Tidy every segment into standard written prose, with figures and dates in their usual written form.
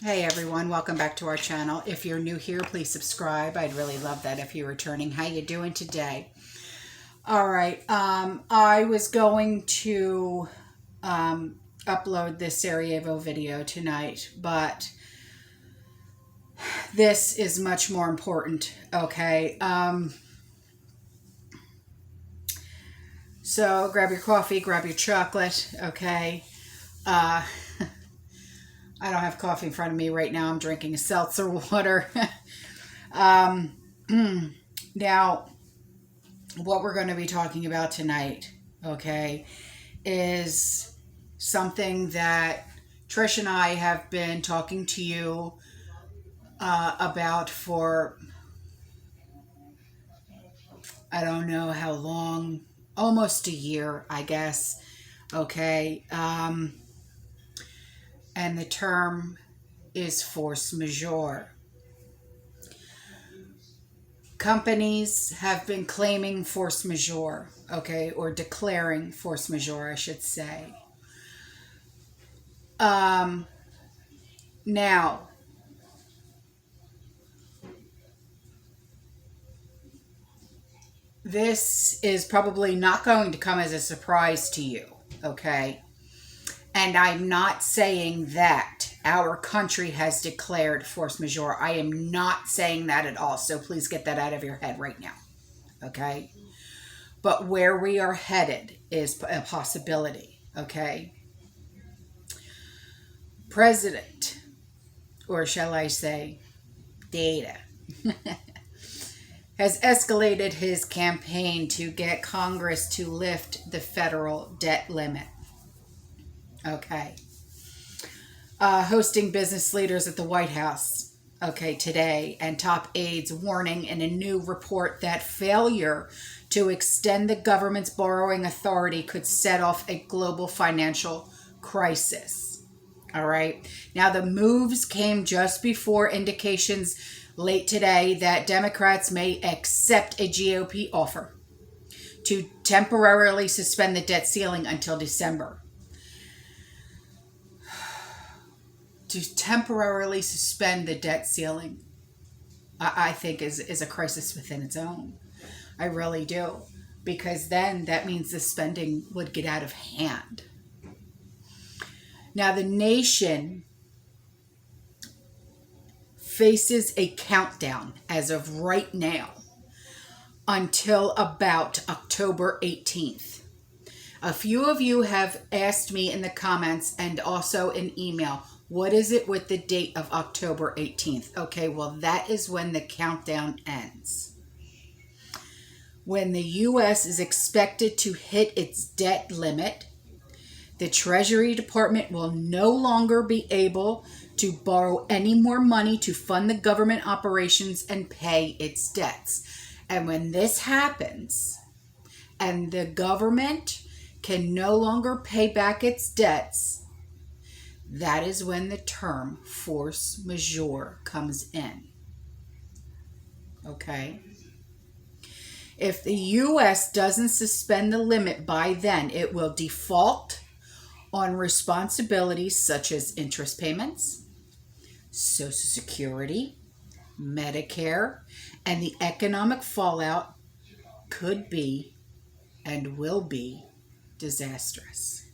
Hey everyone, welcome back to our channel. If you're new here, please subscribe. I'd really love that if you're returning. How you doing today? All right, I was going to upload this Sarajevo video tonight, but this is much more important, okay? So grab your coffee, grab your chocolate, okay? Uh, I don't have coffee in front of me right now. I'm drinking a seltzer water. um, now, what we're going to be talking about tonight, okay, is something that Trish and I have been talking to you about for, I don't know how long, almost a year, I guess, okay? And the term is force majeure. Companies have been claiming force majeure, okay, or declaring force majeure, I should say. Now, this is probably not going to come as a surprise to you, okay? And I'm not saying that our country has declared force majeure. I am not saying that at all. So please get that out of your head right now, okay? But where we are headed is a possibility, okay? President, or shall I say, Data, has escalated his campaign to get Congress to lift the federal debt limit. Okay. Hosting business leaders at the White House, okay, today, and top aides warning in a new report that failure to extend the government's borrowing authority could set off a global financial crisis. All right. Now, the moves came just before indications late today that Democrats may accept a GOP offer to temporarily suspend the debt ceiling until December. To temporarily suspend the debt ceiling, I think is a crisis within its own. I really do. Because then that means the spending would get out of hand. Now, the nation faces a countdown as of right now until about October 18th. A few of you have asked me in the comments and also in email, what is it with the date of October 18th? Okay, well, that is when the countdown ends. When the U.S. is expected to hit its debt limit, the Treasury Department will no longer be able to borrow any more money to fund the government operations and pay its debts. And when this happens, and the government can no longer pay back its debts, that is when the term force majeure comes in. Okay? If the U.S. doesn't suspend the limit by then, it will default on responsibilities such as interest payments, Social Security, Medicare, and the economic fallout could be and will be disastrous.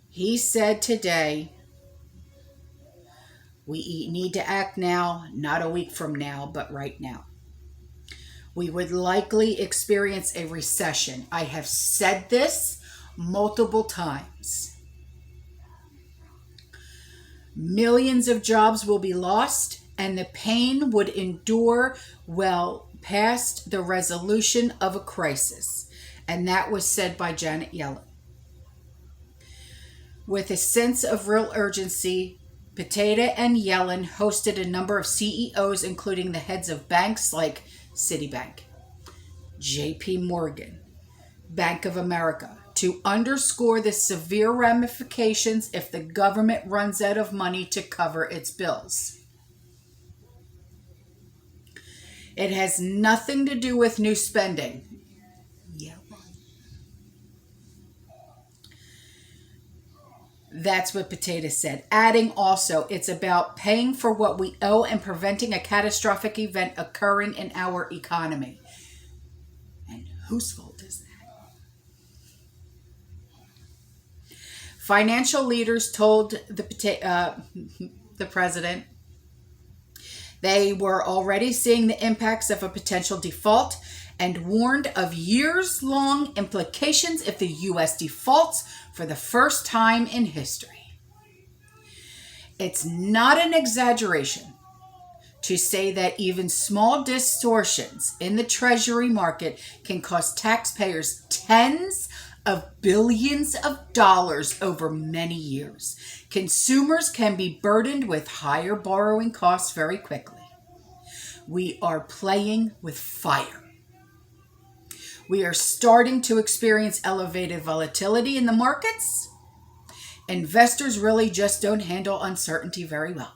He said today, we need to act now, not a week from now, but right now. We would likely experience a recession. I have said this multiple times. Millions of jobs will be lost, and the pain would endure well past the resolution of a crisis. And that was said by Janet Yellen. With a sense of real urgency, Potato and Yellen hosted a number of CEOs, including the heads of banks like Citibank, JP Morgan, Bank of America, to underscore the severe ramifications if the government runs out of money to cover its bills. It has nothing to do with new spending. Yeah. That's what Potato said. Adding also, it's about paying for what we owe and preventing a catastrophic event occurring in our economy. And whose fault is that? Financial leaders told the president they were already seeing the impacts of a potential default and warned of years-long implications if the U.S. defaults for the first time in history. It's not an exaggeration to say that even small distortions in the Treasury market can cost taxpayers tens of billions of dollars over many years. Consumers can be burdened with higher borrowing costs very quickly. We are playing with fire. We are starting to experience elevated volatility in the markets. Investors really just don't handle uncertainty very well.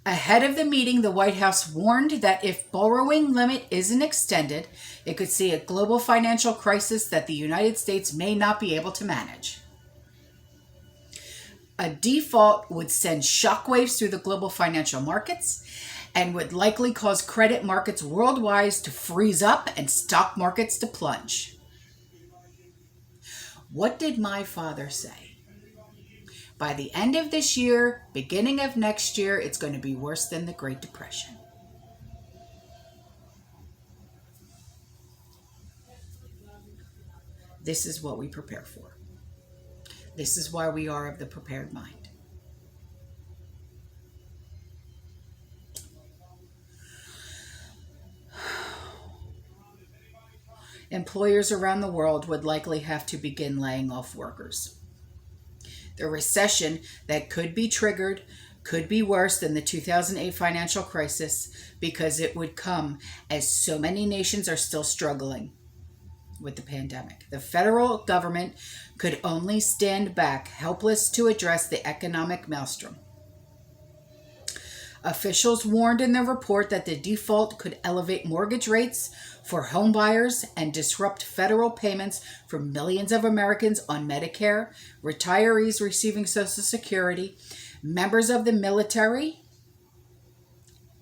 Ahead of the meeting, the White House warned that if borrowing limit isn't extended, it could see a global financial crisis that the United States may not be able to manage. A default would send shockwaves through the global financial markets and would likely cause credit markets worldwide to freeze up and stock markets to plunge. What did my father say? By the end of this year, beginning of next year, it's going to be worse than the Great Depression. This is what we prepare for. This is why we are of the prepared mind. Employers around the world would likely have to begin laying off workers. The recession that could be triggered could be worse than the 2008 financial crisis because it would come as so many nations are still struggling with the pandemic. The federal government could only stand back, helpless to address the economic maelstrom. Officials warned in their report that the default could elevate mortgage rates for home buyers and disrupt federal payments for millions of Americans on Medicare, retirees receiving Social Security, members of the military,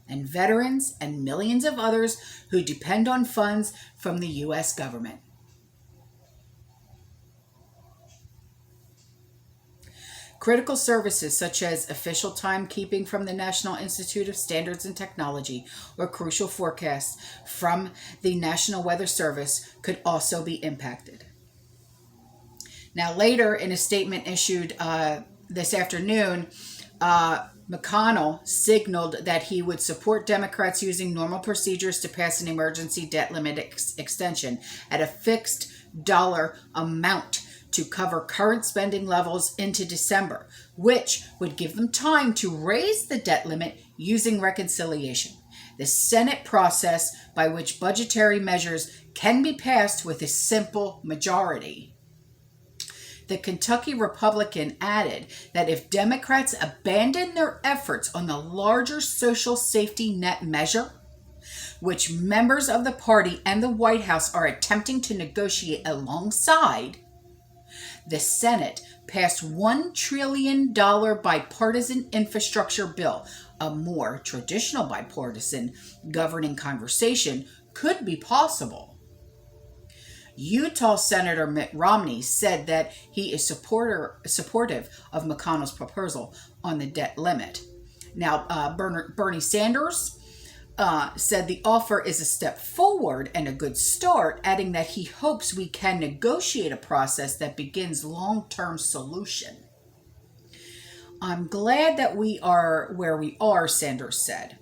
and veterans, and millions of others who depend on funds from the U.S. government. Critical services such as official timekeeping from the National Institute of Standards and Technology or crucial forecasts from the National Weather Service could also be impacted. Now, later in a statement issued this afternoon, McConnell signaled that he would support Democrats using normal procedures to pass an emergency debt limit extension at a fixed dollar amount to cover current spending levels into December, which would give them time to raise the debt limit using reconciliation, the Senate process by which budgetary measures can be passed with a simple majority. The Kentucky Republican added that if Democrats abandon their efforts on the larger social safety net measure, which members of the party and the White House are attempting to negotiate alongside, the Senate passed $1 trillion bipartisan infrastructure bill. A more traditional bipartisan governing conversation could be possible. Utah Senator Mitt Romney said that he is supportive of McConnell's proposal on the debt limit. Now, Bernie Sanders said the offer is a step forward and a good start, adding that he hopes we can negotiate a process that begins long-term solution. I'm glad that we are where we are, Sanders said.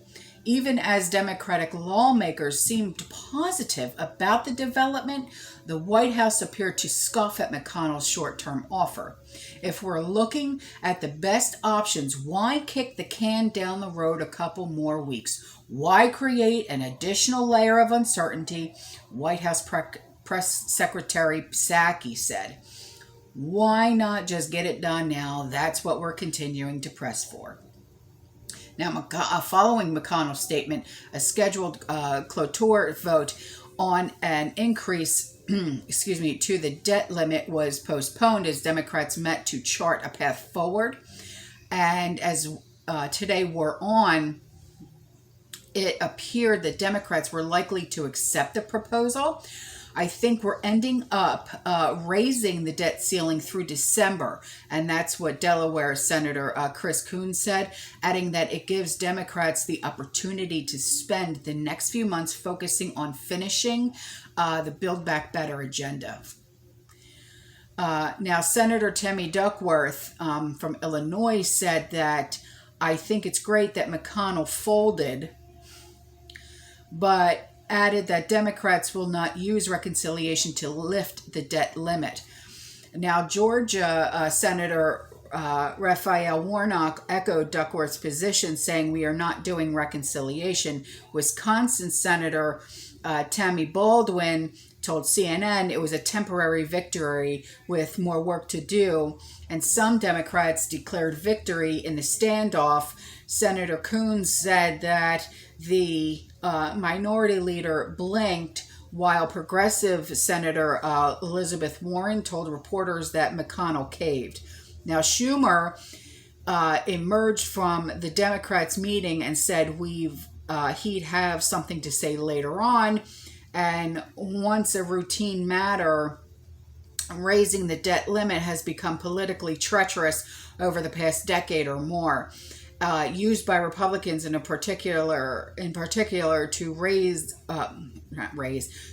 Even as Democratic lawmakers seemed positive about the development, the White House appeared to scoff at McConnell's short-term offer. If we're looking at the best options, why kick the can down the road a couple more weeks? Why create an additional layer of uncertainty? White House Press Secretary Psaki said. Why not just get it done now? That's what we're continuing to press for. Now, following McConnell's statement, a scheduled cloture vote on an increase excuse me, to the debt limit was postponed as Democrats met to chart a path forward. And as today wore on, it appeared that Democrats were likely to accept the proposal. I think we're ending up raising the debt ceiling through December. And that's what Delaware Senator Chris Coons said, adding that it gives Democrats the opportunity to spend the next few months focusing on finishing the Build Back Better agenda. Now, Senator Tammy Duckworth from Illinois said that I think it's great that McConnell folded, but added that Democrats will not use reconciliation to lift the debt limit. Now, Georgia Senator Raphael Warnock echoed Duckworth's position, saying we are not doing reconciliation. Wisconsin Senator Tammy Baldwin told CNN it was a temporary victory with more work to do, and some Democrats declared victory in the standoff. Senator Coons said that the minority leader blinked, while progressive Senator Elizabeth Warren told reporters that McConnell caved. Now, Schumer emerged from the Democrats' meeting and said he'd have something to say later on, and once a routine matter, raising the debt limit has become politically treacherous over the past decade or more. Used by Republicans in particular to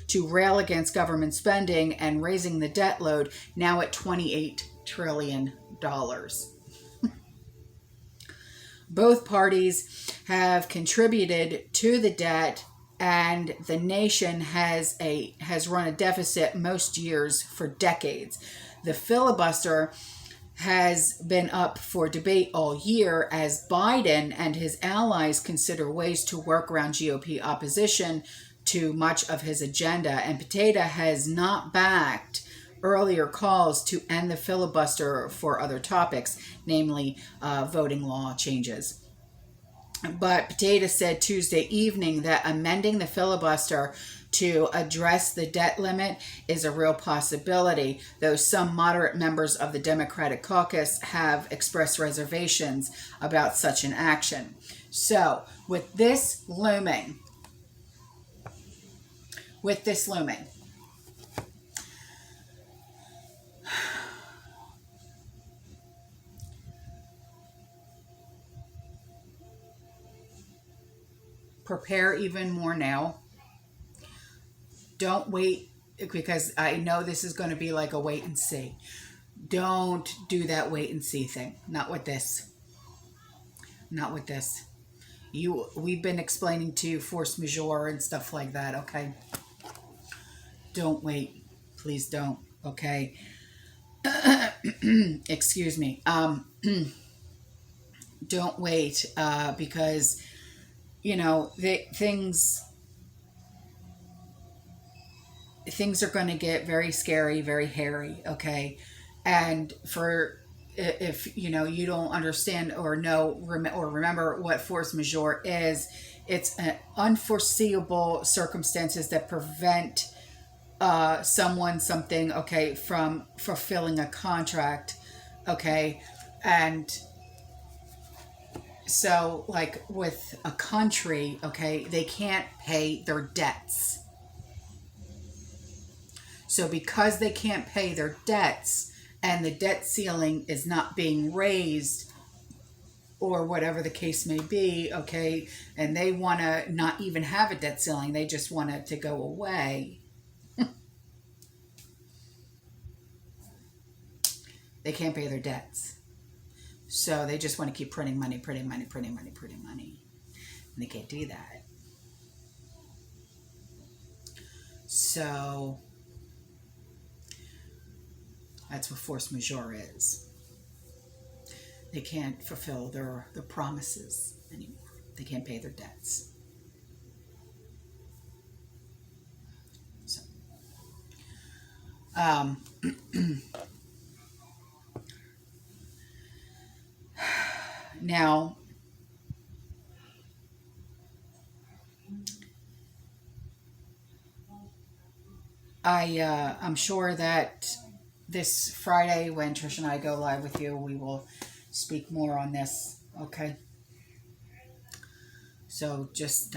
to rail against government spending and raising the debt load, now at $28 trillion. Both parties have contributed to the debt, and the nation has run a deficit most years for decades. The filibuster has been up for debate all year as Biden and his allies consider ways to work around GOP opposition to much of his agenda. And Potato has not backed earlier calls to end the filibuster for other topics, namely voting law changes. But Potato said Tuesday evening that amending the filibuster to address the debt limit is a real possibility, though some moderate members of the Democratic caucus have expressed reservations about such an action. So, with this looming, prepare even more now. Don't wait, because I know this is going to be like a wait and see. Don't do that wait and see thing. Not with this. Not with this. We've been explaining to you force majeure and stuff like that, okay? Don't wait. Please don't, okay? Excuse me. Don't wait because, things are going to get very scary, very hairy, okay? And if you don't understand or know or remember what force majeure is, it's unforeseeable circumstances that prevent something, okay, from fulfilling a contract, okay? And so, like with a country, okay, they can't pay their debts. So because they can't pay their debts and the debt ceiling is not being raised or whatever the case may be, okay, and they want to not even have a debt ceiling, they just want it to go away. They can't pay their debts. So they just want to keep printing money. And they can't do that. So that's what force majeure is. They can't fulfill their promises anymore. They can't pay their debts. So, now, I'm sure that this Friday, when Trish and I go live with you, we will speak more on this. Okay. So just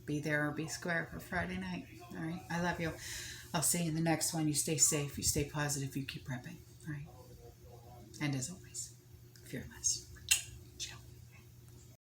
be there or be square for Friday night. All right. I love you. I'll see you in the next one. You stay safe. You stay positive. You keep prepping. All right. And as always, fearless.